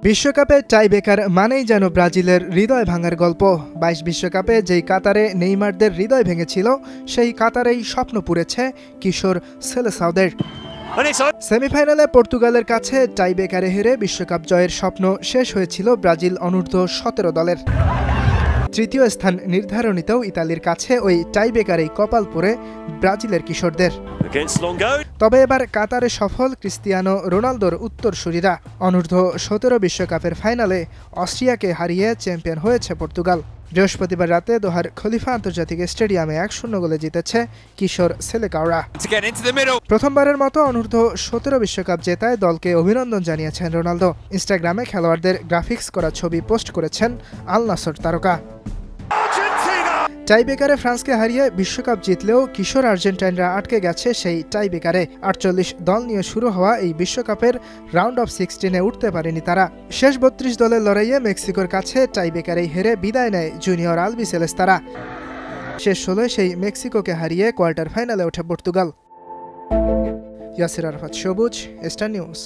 বিশ্বকাপে টাইব্রেকার মানেই যেন ব্রাজিলের হৃদয় ভাঙার গল্প। ২২ বিশ্বকাপে যেই কাতারে নেইমারদের হৃদয় ভেঙেছিল, সেই কাতারেই স্বপ্ন পুড়েছে কিশোর সেলেসাওদের। সেমিফাইনালে পর্তুগালের কাছে টাইব্রেকারে হেরে বিশ্বকাপ জয়ের স্বপ্ন শেষ হয়েছিল ব্রাজিল অনূর্ধ্ব-17 দলের। তৃতীয় স্থান নির্ধারণীতেও ইতালির কাছে ওই টাইব্রেকারেই কপাল পড়ে ব্রাজিলের কিশোরদের। তবে এবার কাতারে সফল ক্রিস্টিয়ানো রোনালদোর উত্তরসূরিরা। অনূর্ধ্ব-17 বিশ্বকাপের ফাইনালে অস্ট্রিয়াকে হারিয়ে চ্যাম্পিয়ন হয়েছে পর্তুগাল। বৃহস্পতিবার রাতে দোহার খলিফা আন্তর্জাতিক স্টেডিয়ামে ১-০ গোলে জিতেছে কিশোর সেলেকাওরা। প্রথমবারের মতো অনূর্ধ্ব-17 বিশ্বকাপ জেতায় দলকে অভিনন্দন জানিয়েছেন রোনালদো। ইনস্টাগ্রামে খেলোয়াড়দের গ্রাফিক্স করা ছবি পোস্ট করেছেন আল নাসর তারকা। টাইব্রেকারে ফ্রান্সকে হারিয়ে বিশ্বকাপ জিতলেও কিশোর আর্জেন্টাইনরা আটকে গেছে সেই টাইব্রেকারে। ৪৮ দল নিয়ে শুরু হওয়া এই বিশ্বকাপের রাউন্ড অফ 16-এ উঠতে পারেনি তারা। শেষ ৩২ দলের লড়াইয়ে মেক্সিকোর কাছে টাইব্রেকারেই হেরে বিদায় নেয় জুনিয়র আলবিসেলেস্তারা। শেষ ১৬ সেই মেক্সিকোকে হারিয়ে কোয়ার্টার ফাইনালে ওঠে পর্তুগাল। ইয়াসির আরাফাত সবুজ, স্টার নিউজ।